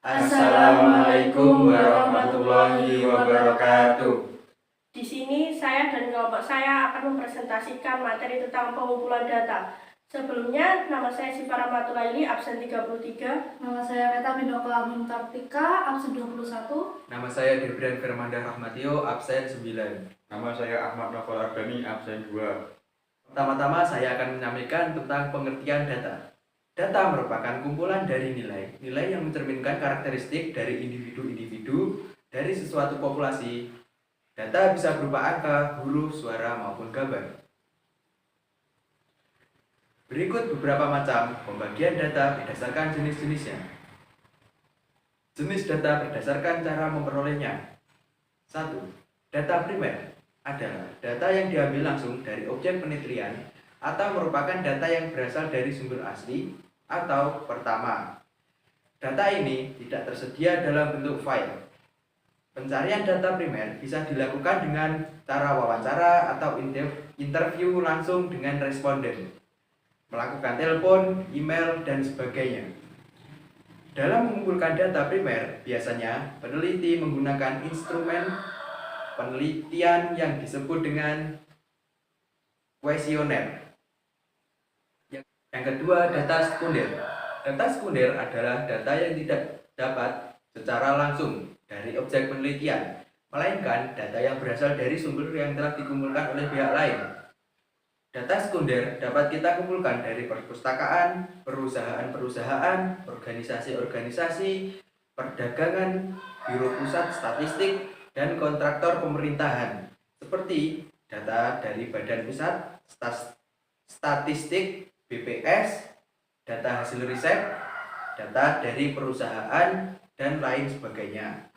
Assalamualaikum warahmatullahi wabarakatuh. Di sini saya dan kelompok saya akan mempresentasikan materi tentang pengumpulan data. Sebelumnya, nama saya Syifa Rahmatulaili, absen 33. Nama saya Meta Binoka Amin Kartika, absen 21. Nama saya Debrian Firmanda Rahmatio, absen 9. Nama saya Ahmad Novel Ardani, absen 2. Pertama-tama saya akan menyampaikan tentang pengertian data. Data merupakan kumpulan dari nilai yang mencerminkan karakteristik dari individu-individu dari sesuatu populasi. Data bisa berupa angka, huruf, suara, maupun gambar. Berikut beberapa macam pembagian data berdasarkan jenis-jenisnya. Jenis data berdasarkan cara memperolehnya. 1. Data primer adalah data yang diambil langsung dari objek penelitian atau merupakan data yang berasal dari sumber asli atau pertama. Data ini tidak tersedia dalam bentuk file. Pencarian data primer bisa dilakukan dengan cara wawancara atau interview langsung dengan responden, melakukan telepon, email, dan sebagainya. Dalam mengumpulkan data primer, biasanya peneliti menggunakan instrumen penelitian yang disebut dengan kuesioner. Yang kedua, data sekunder. Data sekunder adalah data yang tidak dapat secara langsung dari objek penelitian, melainkan data yang berasal dari sumber yang telah dikumpulkan oleh pihak lain. Data sekunder dapat kita kumpulkan dari perpustakaan, perusahaan-perusahaan, organisasi-organisasi, perdagangan, biro pusat statistik, dan kontraktor pemerintahan, seperti data dari Badan Pusat Statistik BPS, data hasil riset, data dari perusahaan, dan lain sebagainya.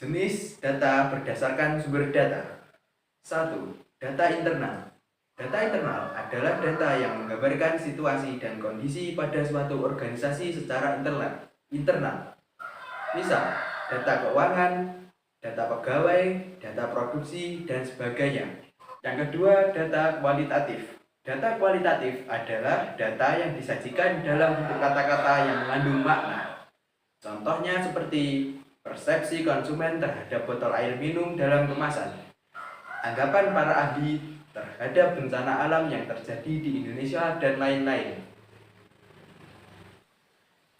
Jenis data berdasarkan sumber data. 1. Data internal. Data internal adalah data yang menggambarkan situasi dan kondisi pada suatu organisasi secara internal. Misal, data keuangan, data pegawai, data produksi, dan sebagainya. Yang kedua, data kualitatif. Data kualitatif adalah data yang disajikan dalam bentuk kata-kata yang mengandung makna. Contohnya seperti persepsi konsumen terhadap botol air minum dalam kemasan, anggapan para ahli terhadap bencana alam yang terjadi di Indonesia, dan lain-lain.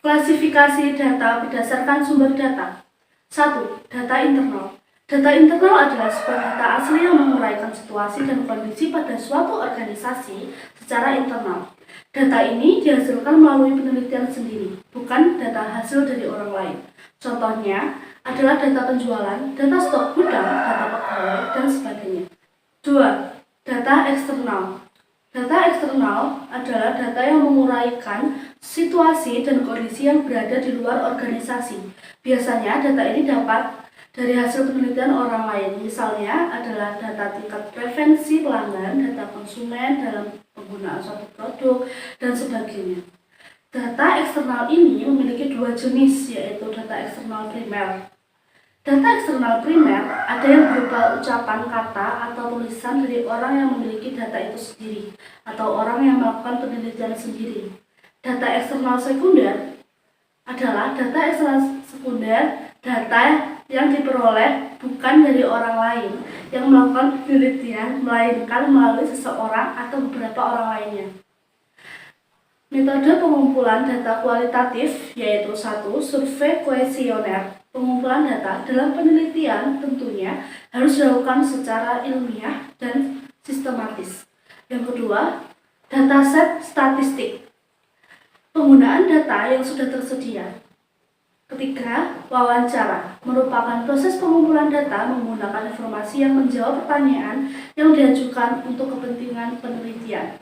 Klasifikasi data berdasarkan sumber data. 1. Data internal. Data internal adalah sebuah data asli yang menguraikan situasi dan kondisi pada suatu organisasi secara internal. Data ini dihasilkan melalui penelitian sendiri, bukan data hasil dari orang lain. Contohnya adalah data penjualan, data stok gudang, data pegawai, dan sebagainya. 2. Data eksternal. Data eksternal adalah data yang menguraikan situasi dan kondisi yang berada di luar organisasi. Biasanya data ini dapat dari hasil penelitian orang lain, misalnya adalah data tingkat preferensi pelanggan, data konsumen dalam penggunaan suatu produk, dan sebagainya. Data eksternal ini memiliki dua jenis, yaitu data eksternal primer. Data eksternal primer ada yang berupa ucapan, kata, atau tulisan dari orang yang memiliki data itu sendiri, atau orang yang melakukan penelitian sendiri. Data eksternal sekunder adalah data eksternal sekunder, data yang diperoleh bukan dari orang lain yang melakukan penelitian, melainkan melalui seseorang atau beberapa orang lainnya. Metode pengumpulan data kualitatif yaitu 1. Survei kuesioner. Pengumpulan data dalam penelitian tentunya harus dilakukan secara ilmiah dan sistematis. Yang kedua, dataset statistik. Penggunaan data yang sudah tersedia. Ketiga, wawancara merupakan proses pengumpulan data menggunakan informasi yang menjawab pertanyaan yang diajukan untuk kepentingan penelitian.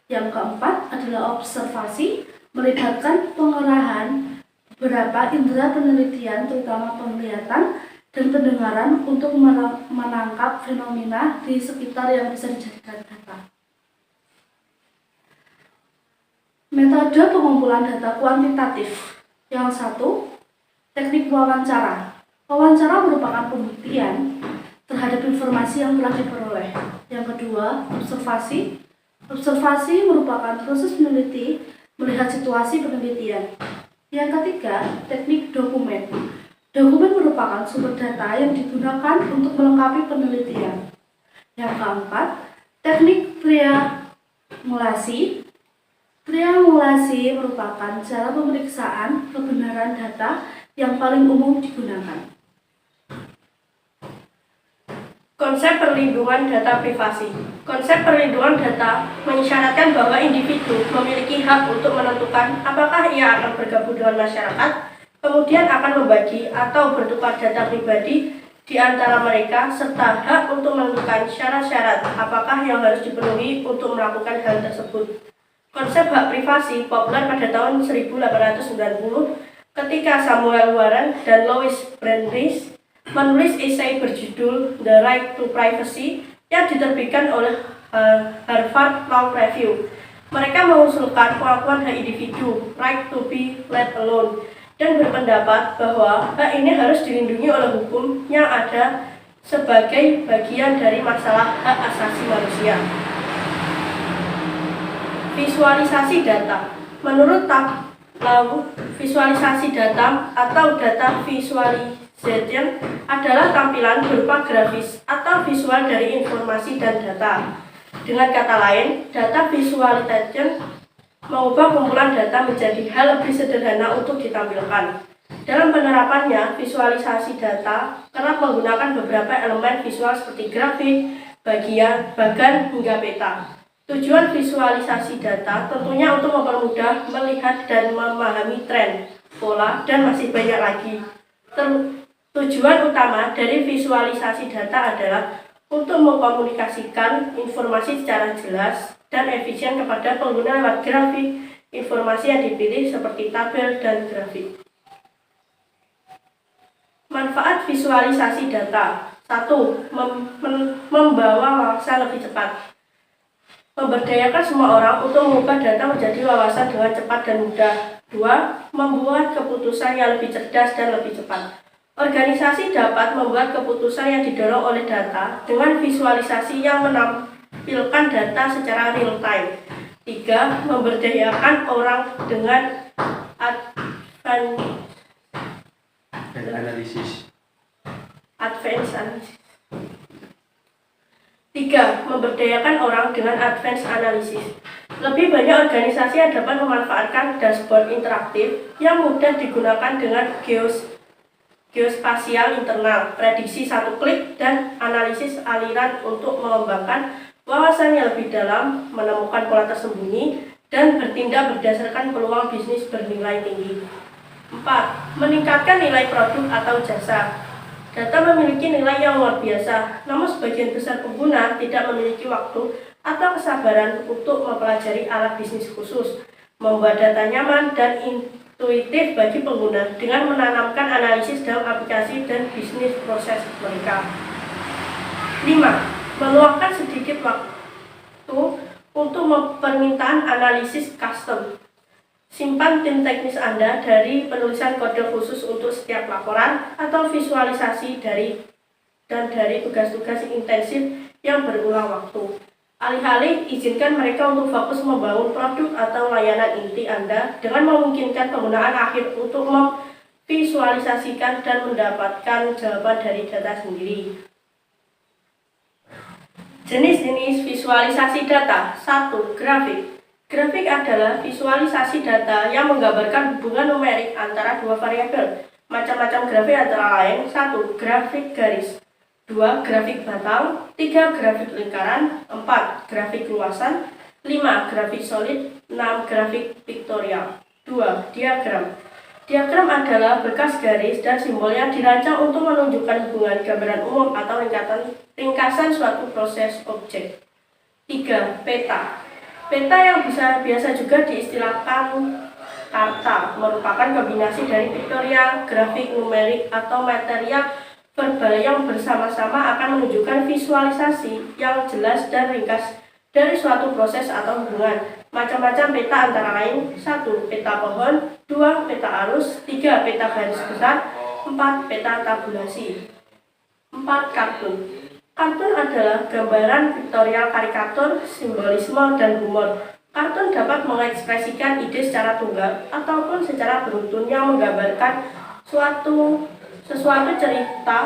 Yang keempat adalah observasi, melibatkan pengerahan beberapa indera penelitian, terutama penglihatan dan pendengaran untuk menangkap fenomena di sekitar yang bisa dijadikan data. Metode pengumpulan data kuantitatif. Yang 1. Teknik wawancara. Wawancara merupakan pembuktian terhadap informasi yang telah diperoleh. Yang kedua, observasi. Observasi merupakan proses peneliti melihat situasi penelitian. Yang ketiga, teknik dokumen. Dokumen merupakan sumber data yang digunakan untuk melengkapi penelitian. Yang keempat, teknik triangulasi. Triangulasi merupakan cara pemeriksaan kebenaran data yang paling umum digunakan. Konsep perlindungan data privasi. Konsep perlindungan data mensyaratkan bahwa individu memiliki hak untuk menentukan apakah ia akan bergabung dengan masyarakat, kemudian akan membagi atau bertukar data pribadi di antara mereka, serta hak untuk menentukan syarat-syarat apakah yang harus dipenuhi untuk melakukan hal tersebut. Konsep hak privasi populer pada tahun 1890 ketika Samuel Warren dan Louis Brandeis menulis esai berjudul The Right to Privacy yang diterbitkan oleh Harvard Law Review. Mereka mengusulkan pengakuan hak individu, right to be let alone, dan berpendapat bahwa hak ini harus dilindungi oleh hukum yang ada sebagai bagian dari masalah hak asasi manusia. Visualisasi data. Menurut Lau, visualisasi data atau data visualization adalah tampilan berupa grafis atau visual dari informasi dan data. Dengan kata lain, data visualization mengubah kumpulan data menjadi hal lebih sederhana untuk ditampilkan. Dalam penerapannya, visualisasi data kerap menggunakan beberapa elemen visual seperti grafik, bagian, bagan, hingga peta. Tujuan visualisasi data tentunya untuk mempermudah melihat dan memahami tren, pola, dan masih banyak lagi. Tujuan utama dari visualisasi data adalah untuk mengkomunikasikan informasi secara jelas dan efisien kepada pengguna lewat grafik, informasi yang dipilih seperti tabel dan grafik. Manfaat visualisasi data. 1. Membawa wawasan lebih cepat. Memberdayakan semua orang untuk mengubah data menjadi wawasan dengan cepat dan mudah. 2. Membuat keputusan yang lebih cerdas dan lebih cepat. Organisasi dapat membuat keputusan yang didorong oleh data dengan visualisasi yang menampilkan data secara real time. 3. Memberdayakan orang dengan analisis. 3. Memberdayakan orang dengan advance analisis. Lebih banyak organisasi yang dapat memanfaatkan dashboard interaktif yang mudah digunakan dengan geospasial internal, prediksi satu klik, dan analisis aliran untuk mengembangkan wawasan yang lebih dalam, menemukan pola tersembunyi, dan bertindak berdasarkan peluang bisnis bernilai tinggi. 4. Meningkatkan nilai produk atau jasa. Data memiliki nilai yang luar biasa, namun sebagian besar pengguna tidak memiliki waktu atau kesabaran untuk mempelajari alat bisnis khusus, membuat data nyaman dan intuitif bagi pengguna dengan menanamkan analisis dalam aplikasi dan bisnis proses mereka. 5. Meluangkan sedikit waktu untuk permintaan analisis custom. Simpan tim teknis Anda dari penulisan kode khusus untuk setiap laporan atau visualisasi dari tugas-tugas intensif yang berulang waktu. Alih-alih, izinkan mereka untuk fokus membangun produk atau layanan inti Anda dengan memungkinkan penggunaan akhir untuk memvisualisasikan dan mendapatkan jawaban dari data sendiri. Jenis-jenis visualisasi data. 1. Grafik. Grafik adalah visualisasi data yang menggambarkan hubungan numerik antara dua variabel. Macam-macam grafik antara lain: 1. Grafik garis, 2. Grafik batang, 3. Grafik lingkaran, 4. Grafik luasan, 5. Grafik solid, 6. Grafik piktorial. 2. Diagram. Diagram adalah berkas garis dan simbol yang dirancang untuk menunjukkan hubungan gambaran umum atau ringkasan suatu proses objek. 3. Peta. Peta yang biasa juga diistilahkan karta merupakan kombinasi dari piktorial, grafik, numerik, atau material verbal yang bersama-sama akan menunjukkan visualisasi yang jelas dan ringkas dari suatu proses atau hubungan. Macam-macam peta antara lain: 1. Peta pohon, 2. Peta arus, 3. Peta garis besar, 4. Peta tabulasi. 4. Kartun. Kartun adalah gambaran piktorial karikatur, simbolisme, dan humor. Kartun dapat mengekspresikan ide secara tunggal ataupun secara beruntun yang menggambarkan sesuatu cerita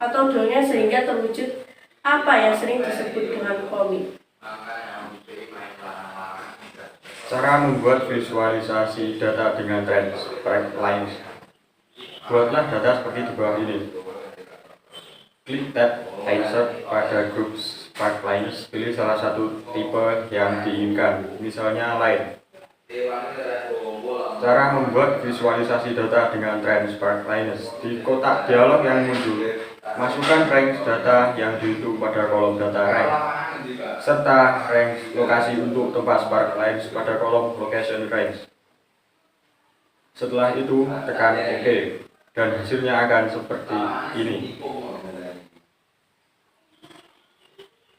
atau dunia sehingga terwujud apa yang sering disebut dengan komik. Cara membuat visualisasi data dengan trend sprite lines. Buatlah data seperti di bawah ini. Klik tab insert pada grup sprite lines, pilih salah satu tipe yang diinginkan, misalnya line. Cara membuat visualisasi data dengan trend sprite lines. Di kotak dialog yang muncul, masukkan range data yang dihitung pada kolom data range, serta range lokasi untuk tempat spark lines pada kolom location range. Setelah itu, tekan OK, dan hasilnya akan seperti ini.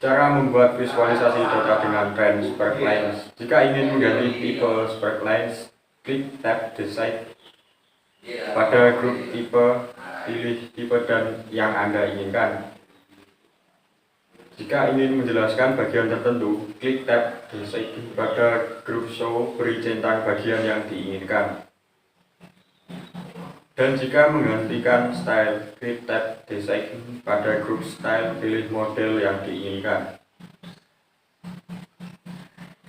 Cara membuat visualisasi data dengan trend spark lines. Jika ingin mengganti tipe spark lines, klik tab Decide. Pada grup tipe, pilih tipe dan yang Anda inginkan. Jika ingin menjelaskan bagian tertentu, klik tab Decide. Pada grup Show, beri centang bagian yang diinginkan. Dan jika menggantikan style, klik tab Decide. Pada grup Style, pilih model yang diinginkan.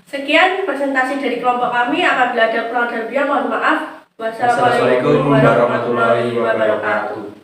Sekian presentasi dari kelompok kami. Apabila ada kurang dan lebih, mohon maaf. Wassalamualaikum Wassalamualaikum warahmatullahi wabarakatuh.